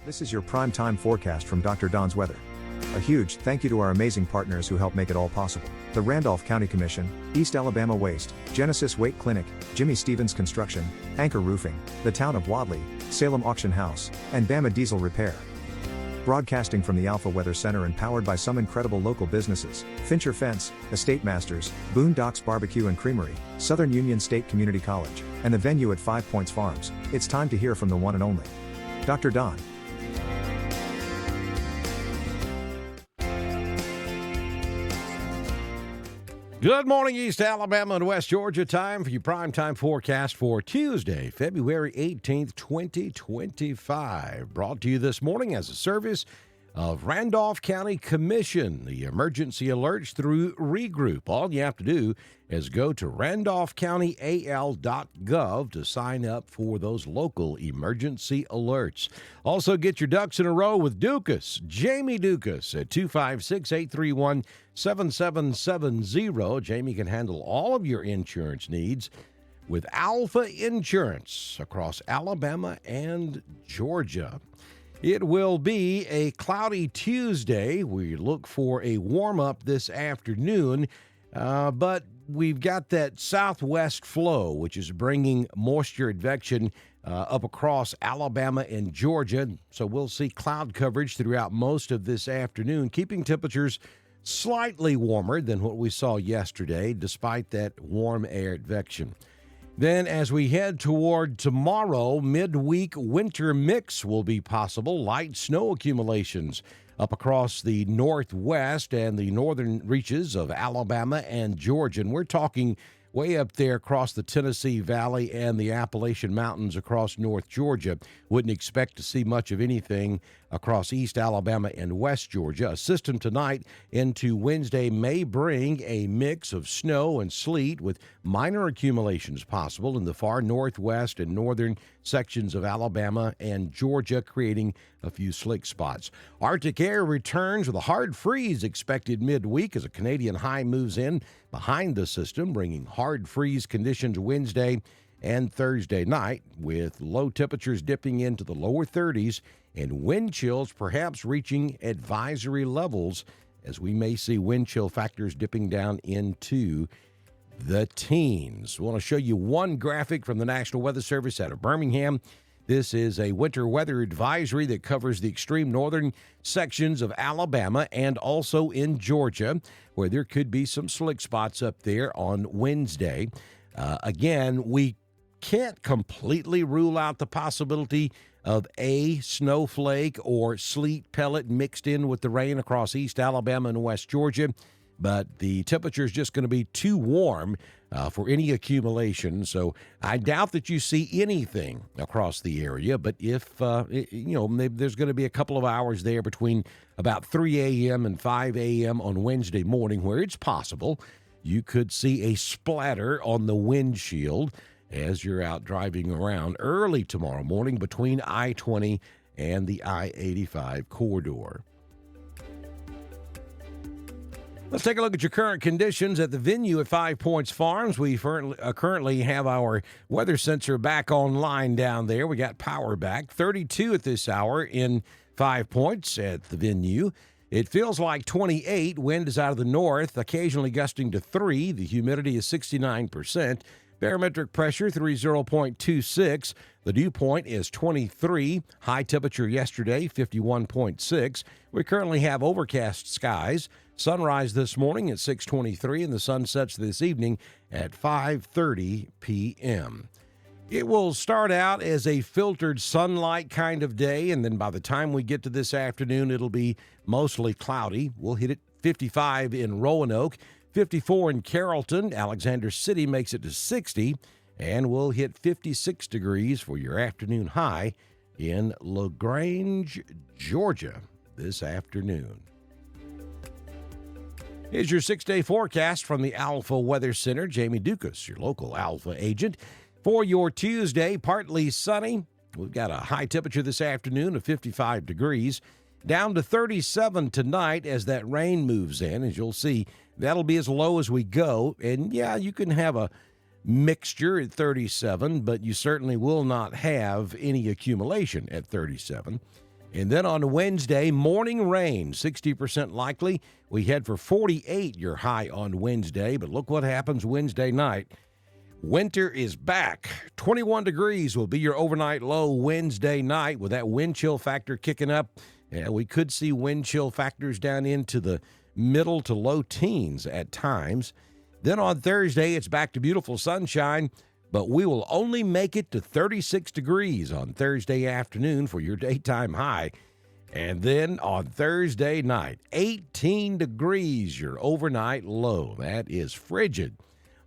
This is your prime time forecast from Dr. Don's Weather. A huge thank you to our amazing partners who help make it all possible. The Randolph County Commission, East Alabama Waste, Genesis Weight Clinic, Jimmy Stevens Construction, Anchor Roofing, the Town of Wadley, Salem Auction House, and Bama Diesel Repair. Broadcasting from the Alpha Weather Center and powered by some incredible local businesses, Fincher Fence, Estate Masters, Boondocks Barbecue and Creamery, Southern Union State Community College, and the venue at 5 Points Farms. It's time to hear from the one and only Dr. Don. Good morning, East Alabama and West Georgia. Time for your primetime forecast for Tuesday, February 18th, 2025. Brought to you this morning as a service of Randolph County Commission. The emergency alerts through Regroup. All you have to do is go to randolphcountyal.gov to sign up for those local emergency alerts. Also, get your ducks in a row with Dukas, Jamie Dukas at 256-831-7770. Jamie can handle all of your insurance needs with Alpha Insurance across Alabama and Georgia. It will be a cloudy Tuesday. We look for a warm-up this afternoon, but we've got that southwest flow, which is bringing moisture advection up across Alabama and Georgia. So we'll see cloud coverage throughout most of this afternoon, keeping temperatures slightly warmer than what we saw yesterday, despite that warm air advection. Then as we head toward tomorrow, midweek winter mix will be possible. Light snow accumulations up across the northwest and the northern reaches of Alabama and Georgia. And we're talking way up there across the Tennessee Valley and the Appalachian Mountains across North Georgia. Wouldn't expect to see much of anything across East Alabama and West Georgia. A system tonight into Wednesday may bring a mix of snow and sleet with minor accumulations possible in the far northwest and northern sections of Alabama and Georgia, creating a few slick spots. Arctic air returns with a hard freeze expected midweek as a Canadian high moves in behind the system, bringing hard freeze conditions Wednesday and Thursday night, with low temperatures dipping into the lower 30s and wind chills perhaps reaching advisory levels, as we may see wind chill factors dipping down into the teens. I want to show you one graphic from the National Weather Service out of Birmingham. This is a winter weather advisory that covers the extreme northern sections of Alabama and also in Georgia, where there could be some slick spots up there on Wednesday. Again, we can't completely rule out the possibility of a snowflake or sleet pellet mixed in with the rain across East Alabama and West Georgia, but the temperature is just going to be too warm for any accumulation. So I doubt that you see anything across the area, but if, maybe there's going to be a couple of hours there between about 3 a.m. and 5 a.m. on Wednesday morning where it's possible you could see a splatter on the windshield as you're out driving around early tomorrow morning between I-20 and the I-85 corridor. Let's take a look at your current conditions at the venue at 5 Points Farms. We currently have our weather sensor back online down there. We got power back. 32 at this hour in 5 Points at the venue. It feels like 28. Wind is out of the north, occasionally gusting to 3. The humidity is 69%. Barometric pressure 30.26. The dew point is 23. High temperature yesterday 51.6. We currently have overcast skies. Sunrise this morning at 6:23 and the sun sets this evening at 5:30 p.m. It will start out as a filtered sunlight kind of day, and then by the time we get to this afternoon, it'll be mostly cloudy. We'll hit it 55 in Roanoke, 54 in Carrollton. Alexander City makes it to 60, and we'll hit 56 degrees for your afternoon high in LaGrange, Georgia this afternoon. Here's your 6-day forecast from the Alpha Weather Center. Jamie Dukas, your local Alpha agent. For your Tuesday, partly sunny. We've got a high temperature this afternoon of 55 degrees. Down to 37 tonight as that rain moves in. As you'll see, that'll be as low as we go. And, yeah, you can have a mixture at 37, but you certainly will not have any accumulation at 37. And then on Wednesday, morning rain, 60% likely. We head for 48, your high on Wednesday. But look what happens Wednesday night. Winter is back. 21 degrees will be your overnight low Wednesday night with that wind chill factor kicking up. And we could see wind chill factors down into the middle to low teens at times. Then on Thursday, it's back to beautiful sunshine, but we will only make it to 36 degrees on Thursday afternoon for your daytime high. And then on Thursday night, 18 degrees, your overnight low. That is frigid.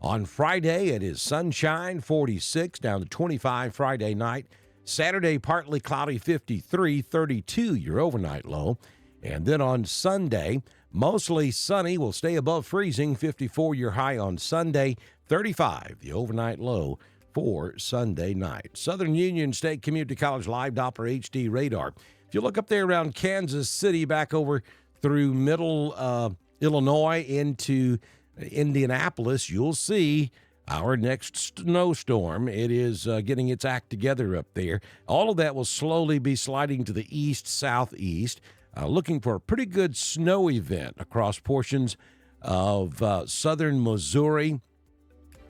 On Friday, it is sunshine, 46, down to 25 Friday night. Saturday, partly cloudy, 53, 32, your overnight low. And then on Sunday, mostly sunny, will stay above freezing, 54 your high on Sunday, 35 the overnight low for Sunday night. Southern Union State Community College Live Doppler HD radar. If you look up there around Kansas City, back over through middle Illinois into Indianapolis, you'll see our next snowstorm. It is getting its act together up there. All of that will slowly be sliding to the east-southeast. Looking for a pretty good snow event across portions of southern Missouri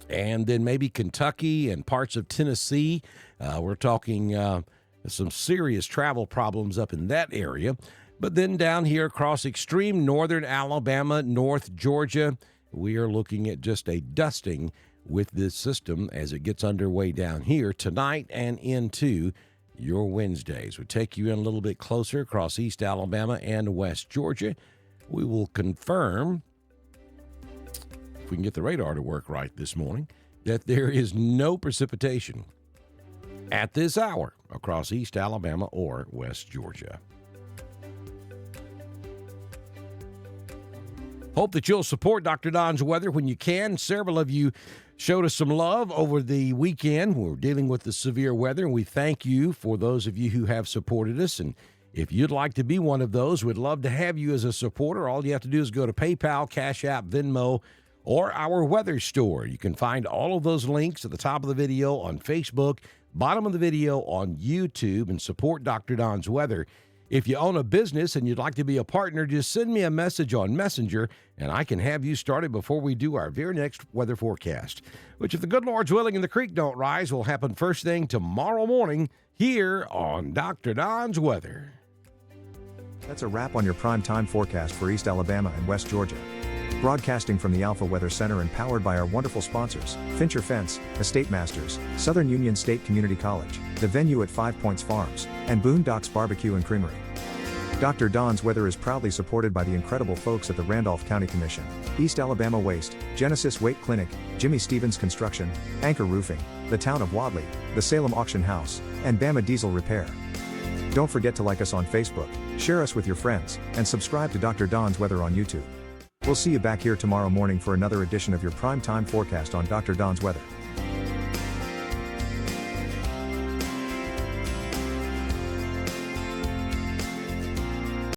and then maybe Kentucky and parts of Tennessee. We're talking some serious travel problems up in that area. But then down here across extreme northern Alabama, North Georgia, we are looking at just a dusting with this system as it gets underway down here tonight and into your Wednesdays. We'll take you in a little bit closer across East Alabama and West Georgia. We will confirm, if we can get the radar to work right this morning, that there is no precipitation at this hour across East Alabama or West Georgia. Hope that you'll support Dr. Don's Weather when you can. Several of you showed us some love over the weekend. We're dealing with the severe weather, and we thank you for those of you who have supported us. And if you'd like to be one of those, we'd love to have you as a supporter. All you have to do is go to PayPal, Cash App, Venmo, or our weather store. You can find all of those links at the top of the video on Facebook, bottom of the video on YouTube, and support Dr. Don's Weather. If you own a business and you'd like to be a partner, just send me a message on Messenger, and I can have you started before we do our very next weather forecast, which, if the good Lord's willing and the creek don't rise, will happen first thing tomorrow morning here on Dr. Don's Weather. That's a wrap on your prime time forecast for East Alabama and West Georgia. Broadcasting from the Alpha Weather Center and powered by our wonderful sponsors, Fincher Fence, Estate Masters, Southern Union State Community College, the venue at 5 Points Farms, and Boondocks Barbecue and Creamery. Dr. Don's Weather is proudly supported by the incredible folks at the Randolph County Commission, East Alabama Waste, Genesis Weight Clinic, Jimmy Stevens Construction, Anchor Roofing, the Town of Wadley, the Salem Auction House, and Bama Diesel Repair. Don't forget to like us on Facebook, share us with your friends, and subscribe to Dr. Don's Weather on YouTube. We'll see you back here tomorrow morning for another edition of your prime time forecast on Dr. Don's Weather.